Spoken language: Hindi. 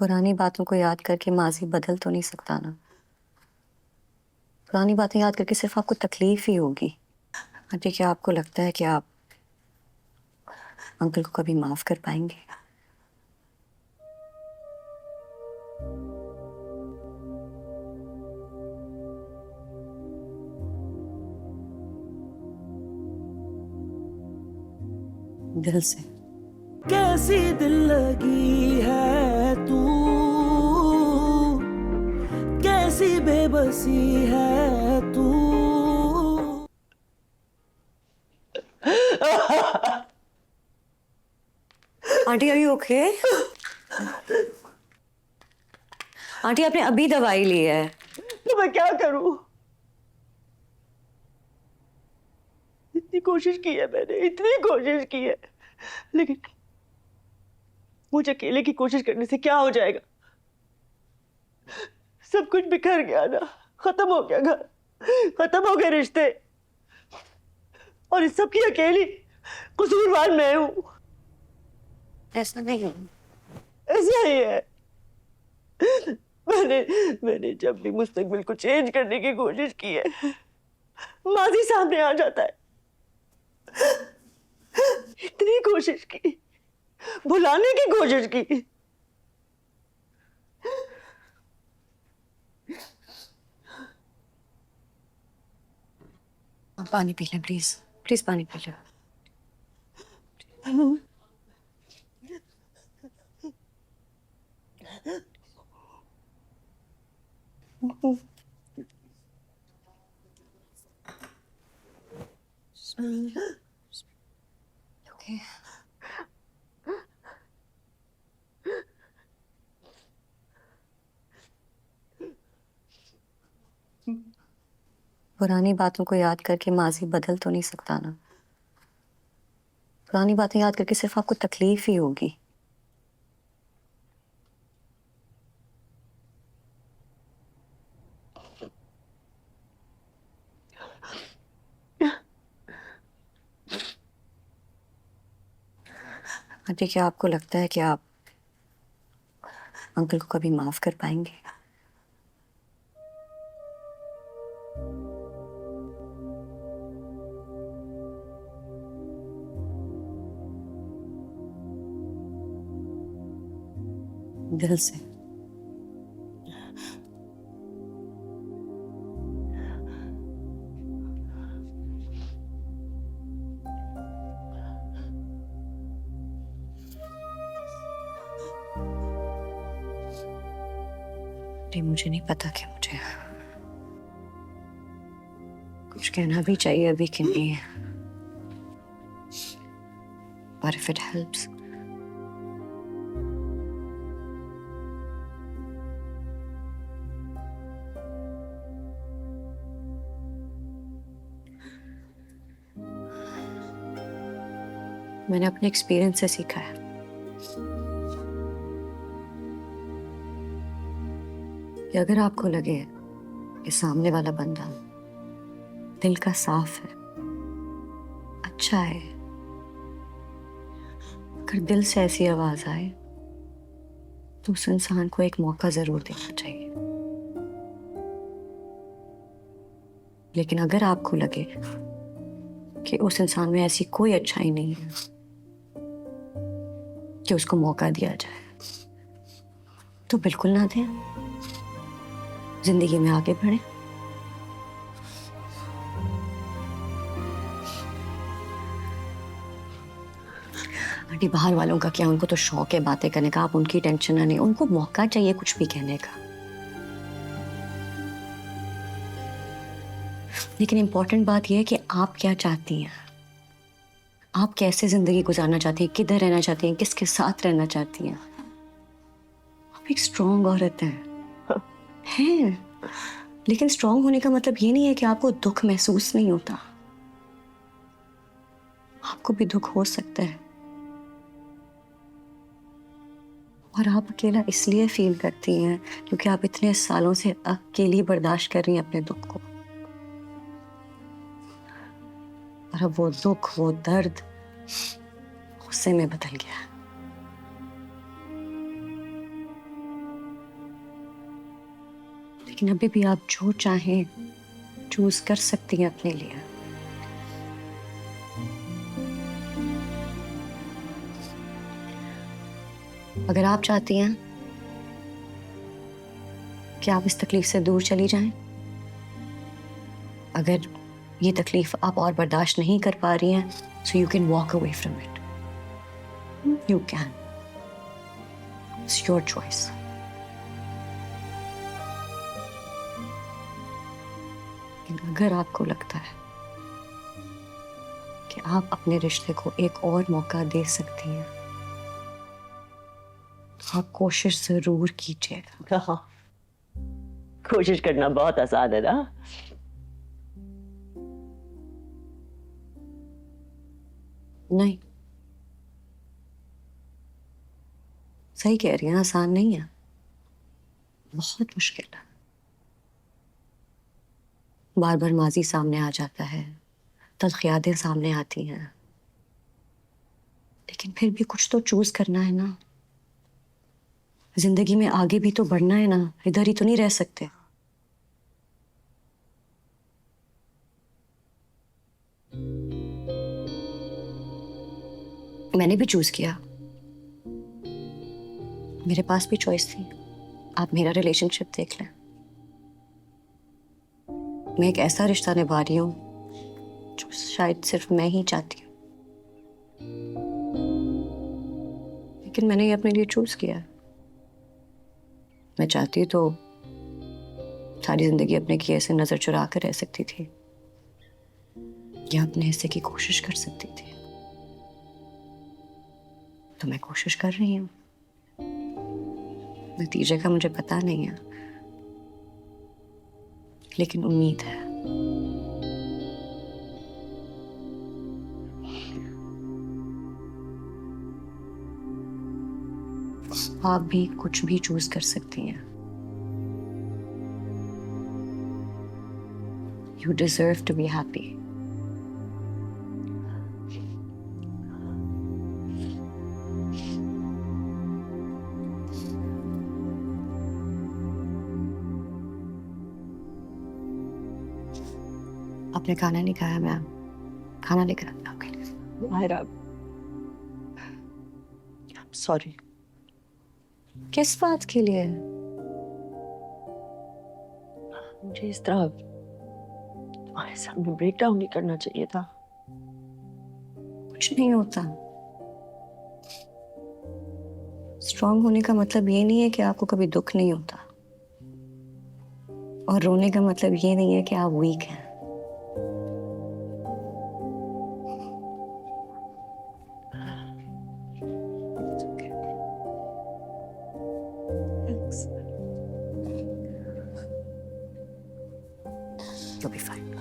पुरानी बातों को याद करके माजी बदल तो नहीं सकता ना। पुरानी बातें याद करके सिर्फ आपको तकलीफ ही होगी। आंटी, क्या आपको लगता है कि आप अंकल को कभी माफ कर पाएंगे? दिल से। कैसी दिल लगी है तू, कैसी बेबसी है तू। Aunty, are you okay? Aunty, आपने अभी दवाई ली है। तो मैं क्या करूं? इतनी कोशिश की है मैंने, इतनी कोशिश की है, लेकिन मुझे अकेले की कोशिश करने से क्या हो जाएगा? सब कुछ बिखर गया ना, खत्म हो गया घर, खत्म हो गए रिश्ते, और इस सब की अकेली कसूरवार मैं हूं। ऐसा नहीं। ऐसा ही है। मैंने मैंने जब भी मुस्तकबिल को चेंज करने की कोशिश की है, माजी सामने आ जाता है। इतनी कोशिश की, भुलाने की कोशिश की। आप पानी पी लें प्लीज। प्लीज पानी पी लें। ओके। पुरानी बातों को याद करके माजी बदल तो नहीं सकता ना। पुरानी बातें याद करके सिर्फ आपको तकलीफ ही होगी। आंटी, क्या आपको लगता है कि आप अंकल को कभी माफ कर पाएंगे? दिल से। आंटी, मुझे नहीं पता कि मुझे कुछ कहना भी चाहिए अभी कि नहीं, but if it helps. मैंने अपने एक्सपीरियंस से सीखा है कि अगर आपको लगे कि सामने वाला बंदा दिल का साफ है, अच्छा है, अगर दिल से ऐसी आवाज आए तो उस इंसान को एक मौका जरूर देना चाहिए। लेकिन अगर आपको लगे कि उस इंसान में ऐसी कोई अच्छाई नहीं है कि उसको मौका दिया जाए, तो बिल्कुल ना दें। जिंदगी में आगे बढ़े। आंटी, बाहर वालों का क्या, उनको तो शौक है बातें करने का, आप उनकी टेंशन ना नहीं, उनको मौका चाहिए कुछ भी कहने का। लेकिन इंपॉर्टेंट बात यह है कि आप क्या चाहती हैं, आप कैसे जिंदगी गुजारना चाहती हैं, किधर रहना चाहती हैं, किसके साथ रहना चाहती हैं। आप एक स्ट्रॉन्ग औरत हैं। लेकिन स्ट्रॉन्ग होने का मतलब ये नहीं है कि आपको दुख महसूस नहीं होता। आपको भी दुख हो सकता है, और आप अकेला इसलिए फील करती हैं क्योंकि आप इतने सालों से अकेली बर्दाश्त कर रही हैं अपने दुख को। और अब वो दुख, वो दर्द गुस्से में बदल गया है। लेकिन अभी भी आप जो चाहें चूज कर सकती हैं अपने लिए। अगर आप चाहती हैं कि आप इस तकलीफ से दूर चली जाएं, अगर ये तकलीफ आप और बर्दाश्त नहीं कर पा रही हैं, so you can walk away from it, you can, it's your choice. लेकिन अगर आपको लगता है कि आप अपने रिश्ते को एक और मौका दे सकती हैं, तो आप कोशिश जरूर कीजिएगा। हाँ, कोशिश करना बहुत आसान है ना। नहीं, सही कह रही हैं, आसान नहीं है, बहुत मुश्किल है। बार बार माजी सामने आ जाता है, तल्ख यादें सामने आती हैं, लेकिन फिर भी कुछ तो चूज करना है ना। जिंदगी में आगे भी तो बढ़ना है ना, इधर ही तो नहीं रह सकते। मैंने भी चूज किया, मेरे पास भी चॉइस थी। आप मेरा रिलेशनशिप देख लें, मैं एक ऐसा रिश्ता निभा रही हूँ जो शायद सिर्फ मैं ही चाहती हूँ, लेकिन मैंने ये अपने लिए चूज किया है। मैं चाहती तो सारी जिंदगी अपने किए से नजर चुरा कर रह सकती थी, या अपने हिस्से की कोशिश कर सकती थी। तो मैं कोशिश कर रही हूँ, नतीजे का मुझे पता नहीं है, लेकिन उम्मीद है। आप भी कुछ भी चूज कर सकती हैं। You deserve to be happy. आपने खाना नहीं खाया, मैं खाना लेकर आती हूँ आपके लिए। माहिरा, सॉरी। किस बात के लिए? मुझे इस तरह तुम्हारे सामने ब्रेक डाउन नहीं करना चाहिए था। कुछ नहीं होता। स्ट्रांग होने का मतलब ये नहीं है कि आपको कभी दुख नहीं होता, और रोने का मतलब ये नहीं है कि आप वीक हैं। You'll be fine.